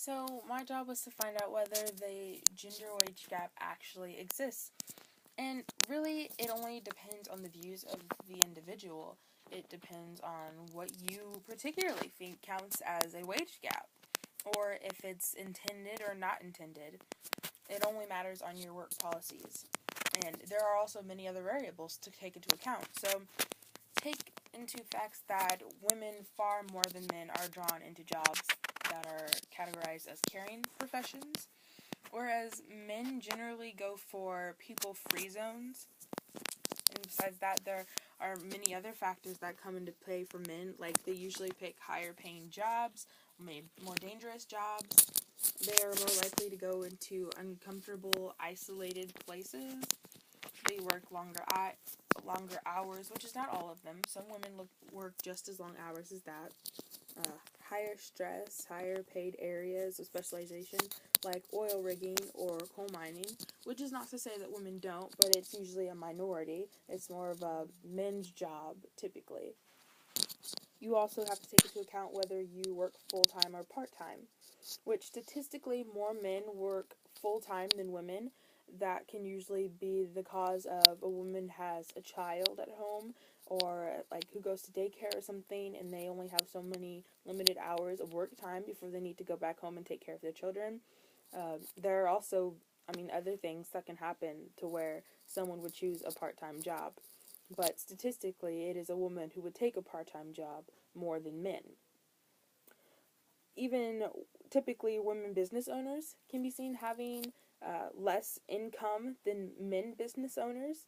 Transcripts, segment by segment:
So my job was to find out whether the gender wage gap actually exists. And really, it only depends on the views of the individual. It depends on what you particularly think counts as a wage gap, or if it's intended or not intended. It only matters on your work policies. And there are also many other variables to take into account. So take into facts that women far more than men are drawn into jobs that are categorized as caring professions, whereas men generally go for people-free zones. And besides that, there are many other factors that come into play for men, like they usually pick higher-paying jobs, more dangerous jobs. They are more likely to go into uncomfortable, isolated places. They work longer hours, which is not all of them. Some women work just as long hours as that. Higher stress, higher paid areas of specialization, like oil rigging or coal mining, which is not to say that women don't, but it's usually a minority. It's more of a men's job, typically. You also have to take into account whether you work full-time or part-time, which statistically more men work full-time than women. That can usually be the cause of a woman has a child at home, or like who goes to daycare or something, and they only have so many limited hours of work time before they need to go back home and take care of their children. There are also, other things that can happen to where someone would choose a part-time job. But statistically, it is a woman who would take a part-time job more than men. Even typically, women business owners can be seen having less income than men business owners.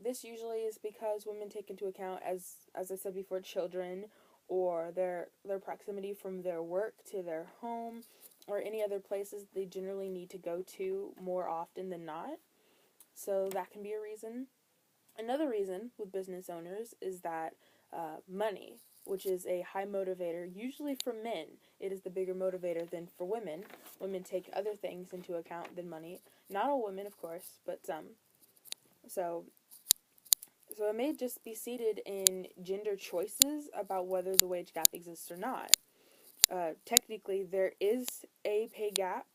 This usually is because women take into account, as I said before, children, or their proximity from their work to their home, or any other places they generally need to go to more often than not. So that can be a reason. Another reason with business owners is that money, which is a high motivator, usually for men. It is the bigger motivator than for women. Women take other things into account than money. Not all women, of course, but some. So it may just be seated in gender choices about whether the wage gap exists or not. Technically, there is a pay gap,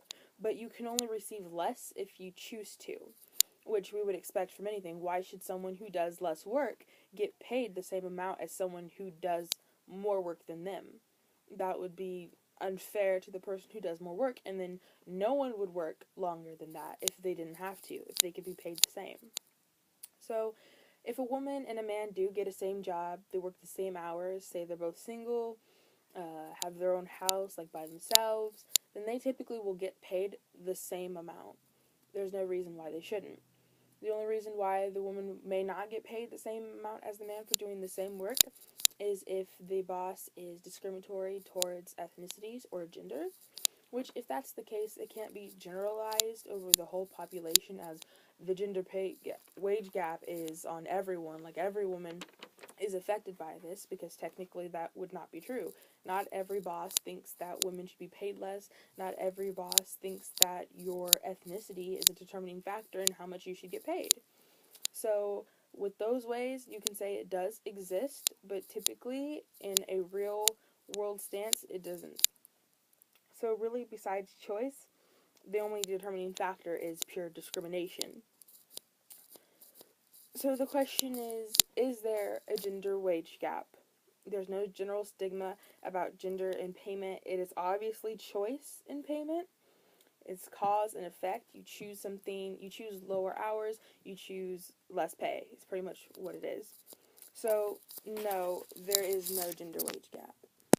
but you can only receive less if you choose to, which we would expect from anything. Why should someone who does less work get paid the same amount as someone who does more work than them? That would be unfair to the person who does more work, and then no one would work longer than that if they didn't have to, if they could be paid the same. So, if a woman and a man do get a same job, they work the same hours, say they're both single, have their own house, like by themselves, then they typically will get paid the same amount. There's no reason why they shouldn't. The only reason why the woman may not get paid the same amount as the man for doing the same work is if the boss is discriminatory towards ethnicities or gender, which, if that's the case, it can't be generalized over the whole population, as the wage gap is on everyone. Like, every woman is affected by this, because technically that would not be true. Not every boss thinks that women should be paid less. Not every boss thinks that your ethnicity is a determining factor in how much you should get paid. So with those ways, you can say it does exist, but typically in a real world stance, it doesn't. So really, besides choice, the only determining factor is pure discrimination. So the question is there a gender wage gap? There's no general stigma about gender in payment. It is obviously choice in payment. It's cause and effect. You choose something, you choose lower hours, you choose less pay. It's pretty much what it is. So, no, there is no gender wage gap.